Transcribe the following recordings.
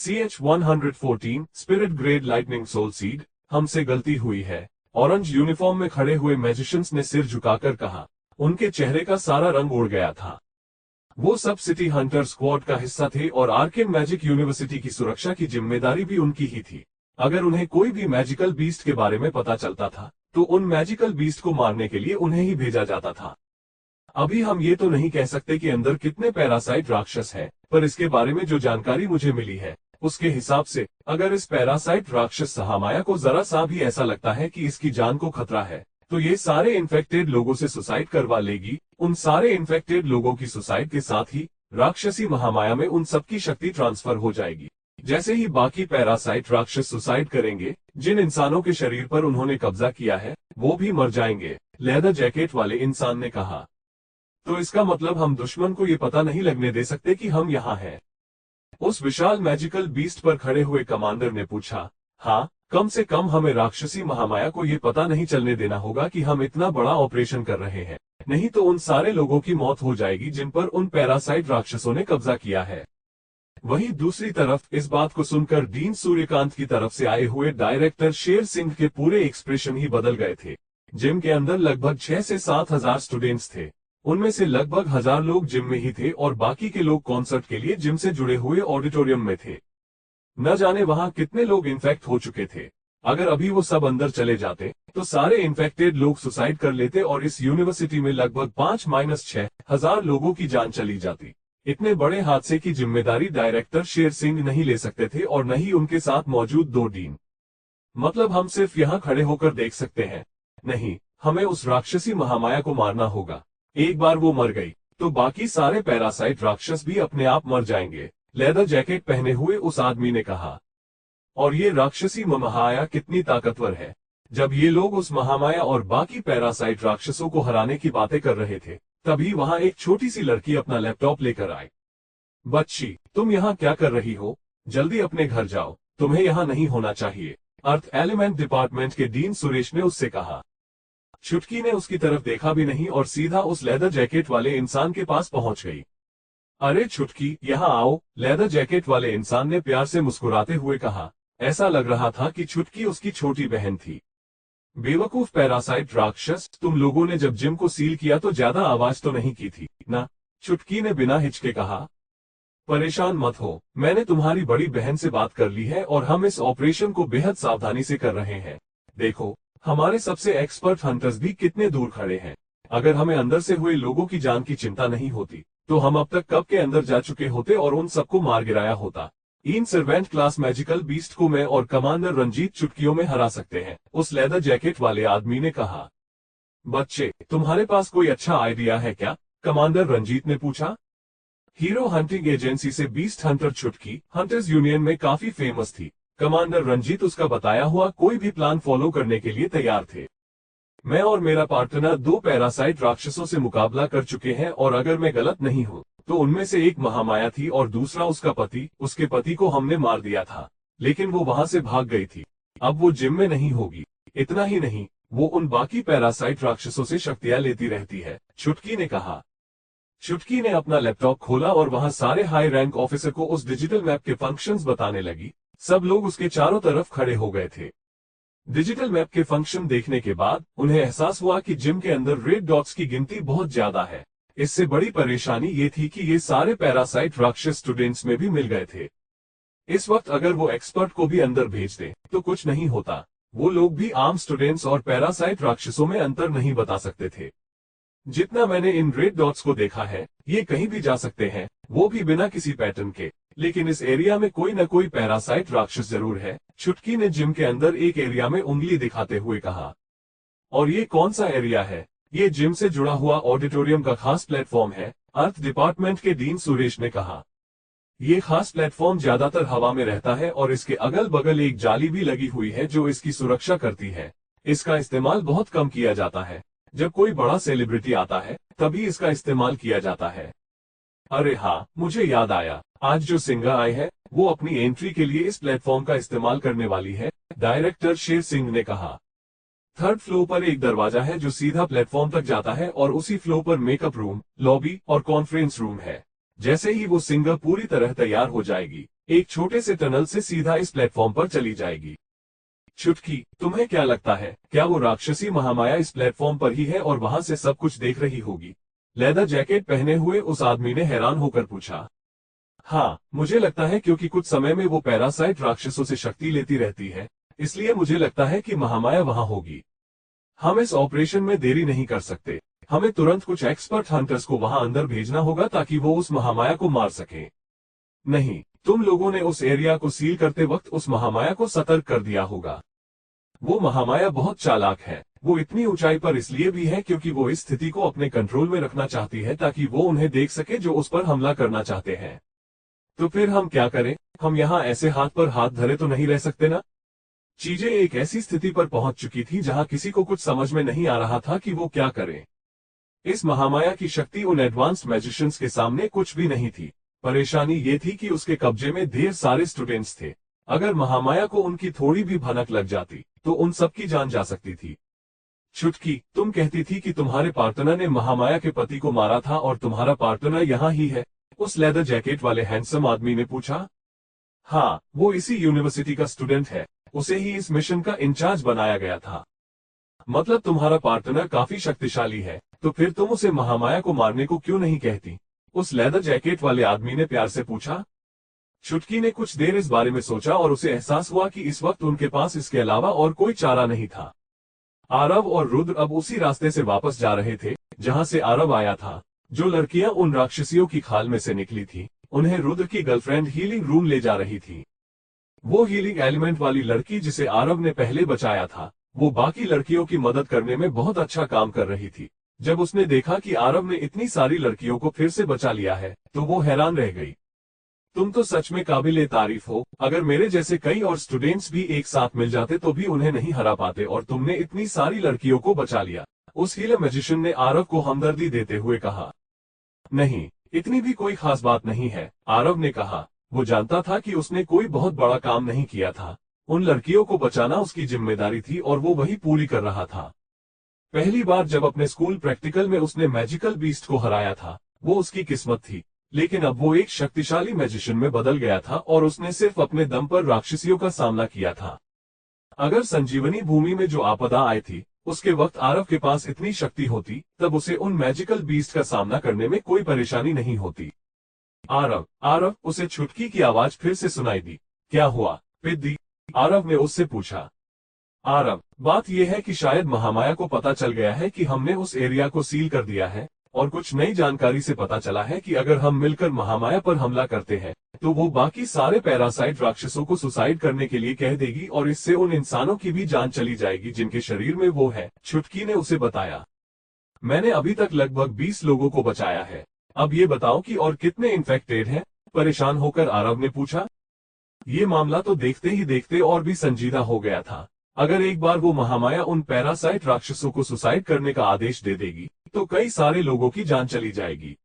CH-114 spirit grade lightning soul seed, हमसे गलती हुई है। ऑरेंज यूनिफॉर्म में खड़े हुए मैजिशियंस ने सिर झुकाकर कहा। उनके चेहरे का सारा रंग उड़ गया था। वो सब सिटी हंटर स्क्वाड का हिस्सा थे और आर्केन मैजिक यूनिवर्सिटी की सुरक्षा की जिम्मेदारी भी उनकी ही थी। अगर उन्हें कोई भी मैजिकल बीस्ट के बारे में पता चलता था तो उन मैजिकल बीस्ट को मारने के लिए उन्हें ही भेजा जाता था। अभी हम ये तो नहीं कह सकते कि अंदर कितने पैरासाइट राक्षस हैं, पर इसके बारे में जो जानकारी मुझे मिली है उसके हिसाब से अगर इस पैरासाइट राक्षस महामाया को जरा सा भी ऐसा लगता है कि इसकी जान को खतरा है तो ये सारे इन्फेक्टेड लोगों से सुसाइड करवा लेगी। उन सारे इन्फेक्टेड लोगों की सुसाइड के साथ ही राक्षसी महामाया में उन सबकी शक्ति ट्रांसफर हो जाएगी। जैसे ही बाकी पैरासाइट राक्षस सुसाइड करेंगे, जिन इंसानों के शरीर पर उन्होंने कब्जा किया है वो भी मर जाएंगे, लेदर जैकेट वाले इंसान ने कहा। तो इसका मतलब हम दुश्मन को ये पता नहीं लगने दे सकते कि हम यहाँ हैं? उस विशाल मैजिकल बीस्ट पर खड़े हुए कमांडर ने पूछा। हाँ, कम से कम हमें राक्षसी महामाया को ये पता नहीं चलने देना होगा कि हम इतना बड़ा ऑपरेशन कर रहे हैं, नहीं तो उन सारे लोगों की मौत हो जाएगी जिन पर उन पैरासाइट राक्षसों ने कब्जा किया है। वहीं दूसरी तरफ इस बात को सुनकर डीन सूर्यकांत की तरफ से आए हुए डायरेक्टर शेर सिंह के पूरे एक्सप्रेशन ही बदल गए थे। जिम के अंदर लगभग 6 से 7 हजार स्टूडेंट्स थे। उनमें से लगभग 1000 लोग जिम में ही थे और बाकी के लोग कॉन्सर्ट के लिए जिम से जुड़े हुए ऑडिटोरियम में थे। न जाने वहां कितने लोग इन्फेक्ट हो चुके थे। अगर अभी वो सब अंदर चले जाते तो सारे इन्फेक्टेड लोग सुसाइड कर लेते और इस यूनिवर्सिटी में लगभग 5-6 हजार लोगों की जान चली जाती। इतने बड़े हादसे की जिम्मेदारी डायरेक्टर शेर सिंह नहीं ले सकते थे और न ही उनके साथ मौजूद 2 डीन। मतलब हम सिर्फ यहाँ खड़े होकर देख सकते हैं? नहीं, हमें उस राक्षसी महामाया को मारना होगा। एक बार वो मर गई तो बाकी सारे पैरासाइट राक्षस भी अपने आप मर जाएंगे, लेदर जैकेट पहने हुए उस आदमी ने कहा। और ये राक्षसी महामाया कितनी ताकतवर है। जब ये लोग उस महामाया और बाकी पैरासाइट राक्षसों को हराने की बातें कर रहे थे तभी वहां एक छोटी सी लड़की अपना लैपटॉप लेकर आई। बच्ची, तुम यहाँ क्या कर रही हो? जल्दी अपने घर जाओ, तुम्हें यहाँ नहीं होना चाहिए, अर्थ एलिमेंट डिपार्टमेंट के डीन सुरेश ने उससे कहा। छुटकी ने उसकी तरफ देखा भी नहीं और सीधा उस लेदर जैकेट वाले इंसान के पास पहुंच गई। अरे छुटकी, यहाँ आओ, लेदर जैकेट वाले इंसान ने प्यार से मुस्कुराते हुए कहा। ऐसा लग रहा था कि छुटकी उसकी छोटी बहन थी। बेवकूफ पैरासाइट राक्षस, तुम लोगों ने जब जिम को सील किया तो ज्यादा आवाज तो नहीं की थी ना? छुटकी ने बिना हिचके कहा। परेशान मत हो, मैंने तुम्हारी बड़ी बहन से बात कर ली है और हम इस ऑपरेशन को बेहद सावधानी से कर रहे हैं। देखो, हमारे सबसे एक्सपर्ट हंटर्स भी कितने दूर खड़े हैं। अगर हमें अंदर से हुए लोगों की जान की चिंता नहीं होती तो हम अब तक कब के अंदर जा चुके होते और उन सबको मार गिराया होता। इन सर्वेंट क्लास मैजिकल बीस्ट को मैं और कमांडर रंजीत चुटकियों में हरा सकते हैं, उस लेदर जैकेट वाले आदमी ने कहा। बच्चे, तुम्हारे पास कोई अच्छा आइडिया है क्या? कमांडर रंजीत ने पूछा। हीरो हंटिंग एजेंसी से बीस्ट हंटर छुटकी हंटर्स यूनियन में काफी फेमस थी। कमांडर रंजीत उसका बताया हुआ कोई भी प्लान फॉलो करने के लिए तैयार थे। मैं और मेरा पार्टनर 2 पैरासाइट राक्षसों से मुकाबला कर चुके हैं और अगर मैं गलत नहीं हूँ तो उनमें से एक महामाया थी और दूसरा उसका पति। उसके पति को हमने मार दिया था, लेकिन वो वहां से भाग गई थी। अब वो जिम में नहीं होगी। इतना ही नहीं, वो उन बाकी पैरासाइट राक्षसों से शक्तियां लेती रहती है, छुटकी ने कहा। छुटकी ने अपना लैपटॉप खोला और वहां सारे हाई रैंक ऑफिसर को उस डिजिटल मैप के फंक्शंस बताने लगी। सब लोग उसके चारों तरफ खड़े हो गए थे। डिजिटल मैप के फंक्शन देखने के बाद उन्हें एहसास हुआ कि जिम के अंदर रेड डॉट्स की गिनती बहुत ज्यादा है। इससे बड़ी परेशानी ये थी कि ये सारे पैरासाइट राक्षस स्टूडेंट्स में भी मिल गए थे। इस वक्त अगर वो एक्सपर्ट को भी अंदर भेज दे तो कुछ नहीं होता। वो लोग भी आम स्टूडेंट्स और पैरासाइट राक्षसों में अंतर नहीं बता सकते थे। जितना मैंने इन रेड डॉट्स को देखा है, ये कहीं भी जा सकते हैं, वो भी बिना किसी पैटर्न के। लेकिन इस एरिया में कोई न कोई पैरासाइट राक्षस जरूर है, छुटकी ने जिम के अंदर एक एरिया में उंगली दिखाते हुए कहा। और ये कौन सा एरिया है? ये जिम से जुड़ा हुआ ऑडिटोरियम का खास प्लेटफॉर्म है, अर्थ डिपार्टमेंट के डीन सुरेश ने कहा। ये खास प्लेटफॉर्म ज्यादातर हवा में रहता है और इसके अगल बगल एक जाली भी लगी हुई है जो इसकी सुरक्षा करती है। इसका इस्तेमाल बहुत कम किया जाता है। जब कोई बड़ा सेलिब्रिटी आता है तभी इसका इस्तेमाल किया जाता है। अरे हाँ, मुझे याद आया, आज जो सिंगर आई है वो अपनी एंट्री के लिए इस प्लेटफॉर्म का इस्तेमाल करने वाली है, डायरेक्टर शेर सिंह ने कहा। 3rd फ्लोर पर एक दरवाजा है जो सीधा प्लेटफॉर्म तक जाता है और उसी फ्लोर पर मेकअप रूम, लॉबी और कॉन्फ्रेंस रूम है। जैसे ही वो सिंगर पूरी तरह तैयार हो जाएगी, एक छोटे से टनल से सीधा इस प्लेटफॉर्म पर चली जाएगी। चुटकी, तुम्हें क्या लगता है, क्या वो राक्षसी महामाया इस प्लेटफॉर्म पर ही है और वहां से सब कुछ देख रही होगी? लेदर जैकेट पहने हुए उस आदमी ने हैरान होकर पूछा। हाँ, मुझे लगता है, क्योंकि कुछ समय में वो पैरासाइट राक्षसों से शक्ति लेती रहती है, इसलिए मुझे लगता है कि महामाया वहां होगी। हम इस ऑपरेशन में देरी नहीं कर सकते। हमें तुरंत कुछ एक्सपर्ट हंटर्स को वहां अंदर भेजना होगा ताकि वो उस महामाया को मार सकें। नहीं, तुम लोगों ने उस एरिया को सील करते वक्त उस महामाया को सतर्क कर दिया होगा। वो महामाया बहुत चालाक है। वो इतनी ऊंचाई पर इसलिए भी है क्योंकि वो इस स्थिति को अपने कंट्रोल में रखना चाहती है ताकि वो उन्हें देख सके जो उस पर हमला करना चाहते हैं। तो फिर हम क्या करें? हम यहाँ ऐसे हाथ पर हाथ धरे तो नहीं रह सकते ना? चीजें एक ऐसी स्थिति पर पहुंच चुकी थी जहां किसी को कुछ समझ में नहीं आ रहा था कि वो क्या करे। इस महामाया की शक्ति उन एडवांस्ड मैजिशियंस के सामने कुछ भी नहीं थी। परेशानी ये थी कि उसके कब्जे में ढेर सारे स्टूडेंट्स थे। अगर महामाया को उनकी थोड़ी भी भनक लग जाती तो उन सबकी जान जा सकती थी। चुटकी, तुम कहती थी कि तुम्हारे पार्टनर ने महामाया के पति को मारा था और तुम्हारा पार्टनर यहाँ ही है? उस लेदर जैकेट वाले हैंडसम आदमी ने पूछा। हाँ, वो इसी यूनिवर्सिटी का स्टूडेंट है। उसे ही इस मिशन का इंचार्ज बनाया गया था। मतलब तुम्हारा पार्टनर काफी शक्तिशाली है, तो फिर तुम उसे महामाया को मारने को क्यों नहीं कहती? उस लेदर जैकेट वाले आदमी ने प्यार से पूछा। चुटकी ने कुछ देर इस बारे में सोचा और उसे एहसास हुआ कि इस वक्त उनके पास इसके अलावा और कोई चारा नहीं था। आरव और रुद्र अब उसी रास्ते से वापस जा रहे थे जहां से आरव आया था। जो लड़कियां उन राक्षसियों की खाल में से निकली थी, उन्हें रुद्र की गर्लफ्रेंड हीलिंग रूम ले जा रही थी। वो हीलिंग एलिमेंट वाली लड़की जिसे आरव ने पहले बचाया था, वो बाकी लड़कियों की मदद करने में बहुत अच्छा काम कर रही थी। जब उसने देखा कि आरव ने इतनी सारी लड़कियों को फिर से बचा लिया है, तो वो हैरान रह गई। तुम तो सच में काबिले तारीफ हो। अगर मेरे जैसे कई और स्टूडेंट्स भी एक साथ मिल जाते तो भी उन्हें नहीं हरा पाते, और तुमने इतनी सारी लड़कियों को बचा लिया। उस हीलर मैजिशियन ने आरव को हमदर्दी देते हुए कहा। नहीं, इतनी भी कोई खास बात नहीं है, आरव ने कहा। वो जानता था कि उसने कोई बहुत बड़ा काम नहीं किया था। उन लड़कियों को बचाना उसकी जिम्मेदारी थी और वो वही पूरी कर रहा था। पहली बार जब अपने स्कूल प्रैक्टिकल में उसने मैजिकल बीस्ट को हराया था, वो उसकी किस्मत थी। लेकिन अब वो एक शक्तिशाली मैजिशियन में बदल गया था और उसने सिर्फ अपने दम पर राक्षसियों का सामना किया था। अगर संजीवनी भूमि में जो आपदा आई थी, उसके वक्त आरव के पास इतनी शक्ति होती, तब उसे उन मैजिकल बीस्ट का सामना करने में कोई परेशानी नहीं होती। आरव, आरव, उसे छुटकी की आवाज फिर से सुनाई दी। क्या हुआ पिद्दी? आरव ने उससे पूछा। आरव, बात यह है कि शायद महामाया को पता चल गया है कि हमने उस एरिया को सील कर दिया है, और कुछ नई जानकारी से पता चला है कि अगर हम मिलकर महामाया पर हमला करते हैं, तो वो बाकी सारे पैरासाइट राक्षसों को सुसाइड करने के लिए कह देगी और इससे उन इंसानों की भी जान चली जाएगी जिनके शरीर में वो है। छुटकी ने उसे बताया। मैंने अभी तक लगभग 20 लोगों को बचाया है। अब ये बताओ कि और कितने इन्फेक्टेड हैं? परेशान होकर आरव ने पूछा। ये मामला तो देखते ही देखते और भी संजीदा हो गया था। अगर एक बार वो महामाया उन पैरासाइट राक्षसों को सुसाइड करने का आदेश दे देगी, तो कई सारे लोगों की जान चली जाएगी।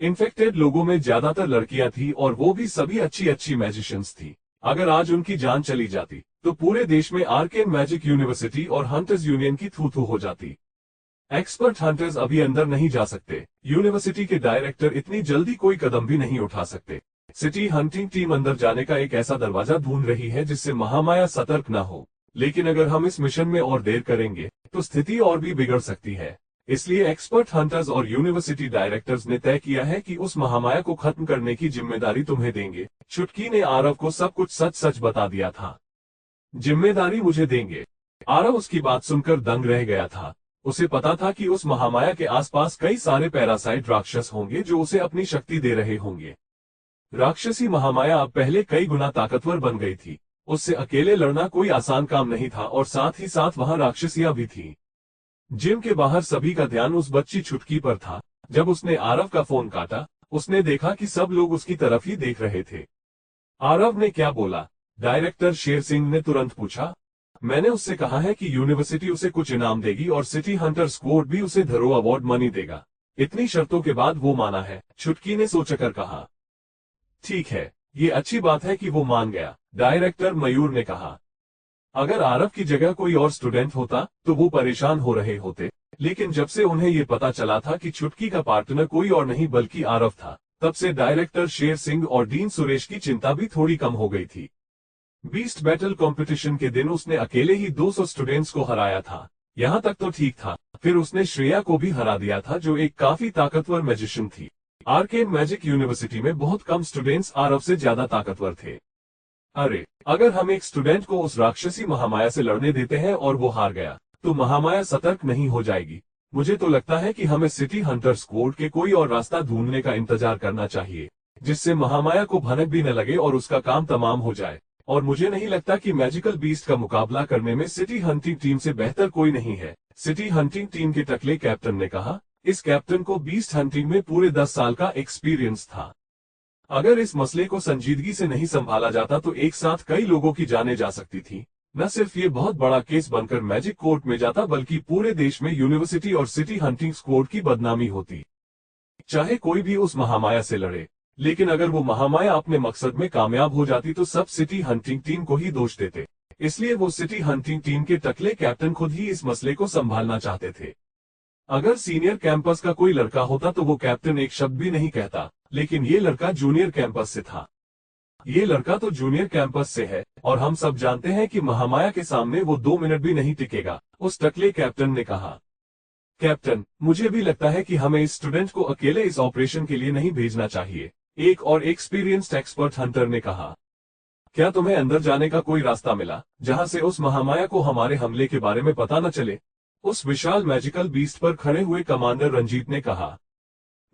इन्फेक्टेड लोगों में ज्यादातर लड़कियां थी और वो भी सभी अच्छी अच्छी मैजिशियंस थी। अगर आज उनकी जान चली जाती, तो पूरे देश में आर्केन मैजिक यूनिवर्सिटी और हंटर्स यूनियन की थू थू हो जाती। एक्सपर्ट हंटर्स अभी अंदर नहीं जा सकते। यूनिवर्सिटी के डायरेक्टर इतनी जल्दी कोई कदम भी नहीं उठा सकते। सिटी हंटिंग टीम अंदर जाने का एक ऐसा दरवाजा ढूंढ रही है जिससे महामाया सतर्क न हो। लेकिन अगर हम इस मिशन में और देर करेंगे, तो स्थिति और भी बिगड़ सकती है। इसलिए एक्सपर्ट हंटर्स और यूनिवर्सिटी डायरेक्टर्स ने तय किया है कि उस महामाया को खत्म करने की जिम्मेदारी तुम्हें देंगे। चुटकी ने आरव को सब कुछ सच सच बता दिया था। जिम्मेदारी मुझे देंगे? आरव उसकी बात सुनकर दंग रह गया था। उसे पता था कि उस महामाया के आसपास कई सारे पैरासाइट राक्षस होंगे जो उसे अपनी शक्ति दे रहे होंगे। राक्षसी महामाया अब पहले कई गुना ताकतवर बन गई थी। उससे अकेले लड़ना कोई आसान काम नहीं था और साथ ही साथ वहां राक्षसियां भी थीं। जिम के बाहर सभी का ध्यान उस बच्ची छुटकी पर था। जब उसने आरव का फोन काटा, उसने देखा कि सब लोग उसकी तरफ ही देख रहे थे। आरव ने क्या बोला? डायरेक्टर शेर सिंह ने तुरंत पूछा। मैंने उससे कहा है कि यूनिवर्सिटी उसे कुछ इनाम देगी और सिटी हंटर स्क्वाड भी उसे धरो अवार्ड मनी देगा। इतनी शर्तों के बाद वो माना है, छुटकी ने सोचकर कहा। ठीक है, ये अच्छी बात है कि वो मान गया, डायरेक्टर मयूर ने कहा। अगर आरव की जगह कोई और स्टूडेंट होता तो वो परेशान हो रहे होते, लेकिन जब से उन्हें ये पता चला था कि छुटकी का पार्टनर कोई और नहीं बल्कि आरव था, तब से डायरेक्टर शेर सिंह और डीन सुरेश की चिंता भी थोड़ी कम हो गई थी। बीस्ट बैटल कंपटीशन के दिन उसने अकेले ही 200 स्टूडेंट्स को हराया था। यहाँ तक तो ठीक था, फिर उसने श्रेया को भी हरा दिया था जो एक काफी ताकतवर मैजिशियन थी। आर्केन मैजिक यूनिवर्सिटी में बहुत कम स्टूडेंट्स आरव से ज्यादा ताकतवर थे। अरे, अगर हम एक स्टूडेंट को उस राक्षसी महामाया से लड़ने देते हैं और वो हार गया, तो महामाया सतर्क नहीं हो जाएगी। मुझे तो लगता है कि हमें सिटी हंटर स्क्वाड के कोई और रास्ता ढूंढने का इंतजार करना चाहिए, जिससे महामाया को भनक भी न लगे और उसका काम तमाम हो जाए। और मुझे नहीं लगता कि मैजिकल बीस्ट का मुकाबला करने में सिटी हंटिंग टीम से बेहतर कोई नहीं है, सिटी हंटिंग टीम के टकले कैप्टन ने कहा। इस कैप्टन को बीस्ट हंटिंग में पूरे 10 साल का एक्सपीरियंस था। अगर इस मसले को संजीदगी से नहीं संभाला जाता तो एक साथ कई लोगों की जानें जा सकती थी। न सिर्फ ये बहुत बड़ा केस बनकर मैजिक कोर्ट में जाता, बल्कि पूरे देश में यूनिवर्सिटी और सिटी हंटिंग स्क्वाड की बदनामी होती। चाहे कोई भी उस महामाया से लड़े, लेकिन अगर वो महामाया अपने मकसद में कामयाब हो जाती तो सब सिटी हंटिंग टीम को ही दोष देते। इसलिए वो सिटी हंटिंग टीम के टकले कैप्टन खुद ही इस मसले को संभालना चाहते थे। अगर सीनियर कैंपस का कोई लड़का होता तो वो कैप्टन एक शब्द भी नहीं कहता, लेकिन ये लड़का जूनियर कैंपस से था। ये लड़का तो जूनियर कैंपस से है और हम सब जानते हैं कि महामाया के सामने वो 2 मिनट भी नहीं टिकेगा, उस टकले कैप्टन ने कहा। कैप्टन, मुझे भी लगता है कि हमें इस स्टूडेंट को अकेले इस ऑपरेशन के लिए नहीं भेजना चाहिए, एक और एक्सपीरियंस्ड एक्सपर्ट हंटर ने कहा। क्या तुम्हें अंदर जाने का कोई रास्ता मिला, जहां से उस महामाया को हमारे हमले के बारे में पता न चले? उस विशाल मैजिकल बीस्ट पर खड़े हुए कमांडर रंजीत ने कहा।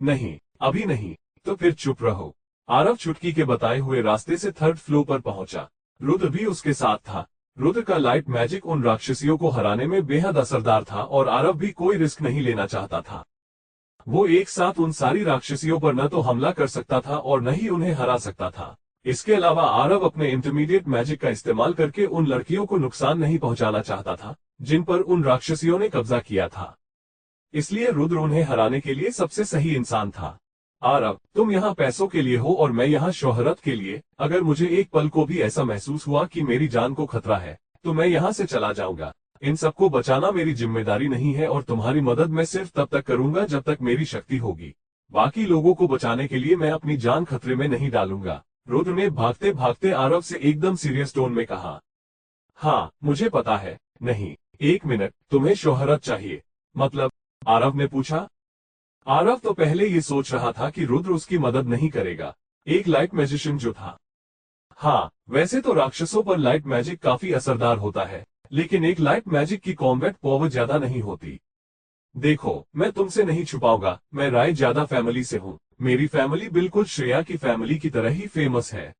नहीं, अभी नहीं। तो फिर चुप रहो। आरव चुटकी के बताए हुए रास्ते से 3rd फ्लोर पर पहुंचा। रुद्र भी उसके साथ था। रुद्र का लाइट मैजिक उन राक्षसियों को हराने में बेहद असरदार था और आरव भी कोई रिस्क नहीं लेना चाहता था। वो एक साथ उन सारी राक्षसियों पर न तो हमला कर सकता था और न ही उन्हें हरा सकता था। इसके अलावा आरव अपने इंटरमीडिएट मैजिक का इस्तेमाल करके उन लड़कियों को नुकसान नहीं पहुंचाना चाहता था जिन पर उन राक्षसियों ने कब्जा किया था। इसलिए रुद्र उन्हें हराने के लिए सबसे सही इंसान था। आरव, तुम यहाँ पैसों के लिए हो और मैं यहाँ शोहरत के लिए। अगर मुझे एक पल को भी ऐसा महसूस हुआ कि मेरी जान को खतरा है, तो मैं यहाँ से चला जाऊंगा। इन सबको बचाना मेरी जिम्मेदारी नहीं है और तुम्हारी मदद मैं सिर्फ तब तक करूंगा जब तक मेरी शक्ति होगी। बाकी लोगों को बचाने के लिए मैं अपनी जान खतरे में नहीं डालूंगा, रुद्र ने भागते भागते आरव से एकदम सीरियस टोन में कहा। हाँ, मुझे पता है। नहीं, 1 मिनट, तुम्हें शोहरत चाहिए मतलब? आरव ने पूछा। आरव तो पहले ये सोच रहा था कि रुद्र उसकी मदद नहीं करेगा, एक लाइट मैजिशियन जो था। हाँ, वैसे तो राक्षसों पर लाइट मैजिक काफी असरदार होता है, लेकिन एक लाइट मैजिक की कॉम्बैट पावर ज्यादा नहीं होती। देखो, मैं तुमसे नहीं छुपाऊंगा, मैं राय ज्यादा फैमिली से हूँ। मेरी फैमिली बिल्कुल श्रेया की फैमिली की तरह ही फेमस है।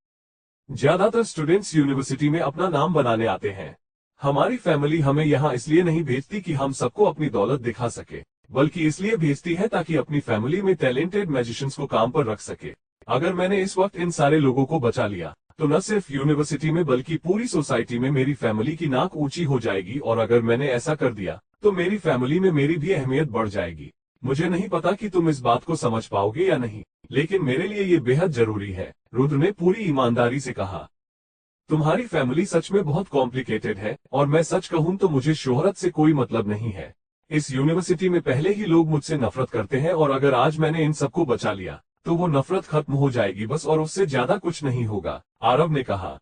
ज्यादातर स्टूडेंट्स यूनिवर्सिटी में अपना नाम बनाने आते हैं। हमारी फैमिली हमें यहाँ इसलिए नहीं भेजती कि हम सबको अपनी दौलत दिखा सके, बल्कि इसलिए भेजती है ताकि अपनी फैमिली में टैलेंटेड मैजिशियंस को काम पर रख सके। अगर मैंने इस वक्त इन सारे लोगों को बचा लिया तो न सिर्फ यूनिवर्सिटी में बल्कि पूरी सोसाइटी में मेरी फैमिली की नाक ऊंची हो जाएगी, और अगर मैंने ऐसा कर दिया तो मेरी फैमिली में मेरी भी अहमियत बढ़ जाएगी। मुझे नहीं पता कि तुम इस बात को समझ पाओगे या नहीं, लेकिन मेरे लिए ये बेहद जरूरी है, रुद्र ने पूरी ईमानदारी से कहा। तुम्हारी फैमिली सच में बहुत कॉम्प्लिकेटेड है, और मैं सच कहूं तो मुझे शोहरत से कोई मतलब नहीं है। इस यूनिवर्सिटी में पहले ही लोग मुझसे नफरत करते हैं, और अगर आज मैंने इन सबको बचा लिया तो वो नफरत खत्म हो जाएगी बस, और उससे ज्यादा कुछ नहीं होगा, आरव ने कहा।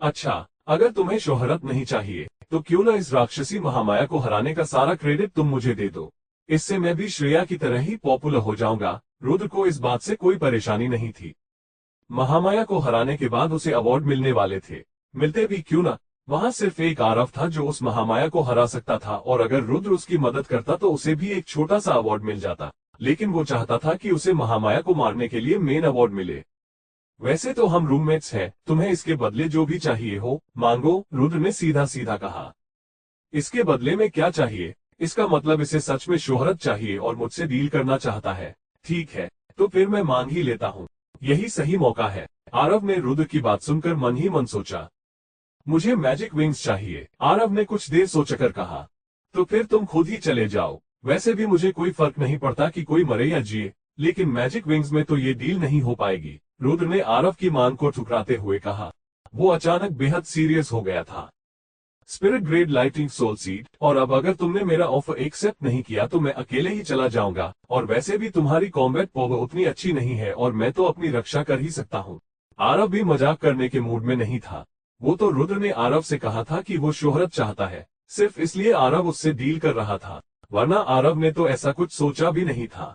अच्छा, अगर तुम्हें शोहरत नहीं चाहिए तो क्यों ना इस राक्षसी महामाया को हराने का सारा क्रेडिट तुम मुझे दे दो। इससे मैं भी श्रेया की तरह ही पॉपुलर हो जाऊंगा। रुद्र को इस बात से कोई परेशानी नहीं थी। महामाया को हराने के बाद उसे अवार्ड मिलने वाले थे, मिलते भी क्यों ना। वहां सिर्फ एक आरव था जो उस महामाया को हरा सकता था, और अगर रुद्र उसकी मदद करता तो उसे भी एक छोटा सा अवार्ड मिल जाता, लेकिन वो चाहता था कि उसे महामाया को मारने के लिए मेन अवार्ड मिले। वैसे तो हम रूममेट्स हैं, तुम्हें इसके बदले जो भी चाहिए हो मांगो, रुद्र ने सीधा सीधा कहा। इसके बदले में क्या चाहिए? इसका मतलब इसे सच में शोहरत चाहिए और मुझसे डील करना चाहता है। ठीक है, तो फिर मैं मांग ही लेता हूँ, यही सही मौका है। आरव ने रुद्र की बात सुनकर मन ही मन सोचा। मुझे मैजिक विंग्स चाहिए, आरव ने कुछ देर सोचकर कहा। तो फिर तुम खुद ही चले जाओ, वैसे भी मुझे कोई फर्क नहीं पड़ता कि कोई मरे या जिए, लेकिन मैजिक विंग्स में तो ये डील नहीं हो पाएगी, रुद्र ने आरव की मांग को ठुकराते हुए कहा। वो अचानक बेहद सीरियस हो गया था। Spirit grade lightning soul seed, और अब अगर तुमने मेरा ऑफर एक्सेप्ट नहीं किया तो मैं अकेले ही चला जाऊंगा, और वैसे भी तुम्हारी कॉम्बैट पावर उतनी अच्छी नहीं है और मैं तो अपनी रक्षा कर ही सकता हूँ। आरव भी मजाक करने के मूड में नहीं था। वो तो रुद्र ने आरव से कहा था कि वो शोहरत चाहता है, सिर्फ इसलिए आरव उससे डील कर रहा था, वरना आरव ने तो ऐसा कुछ सोचा भी नहीं था।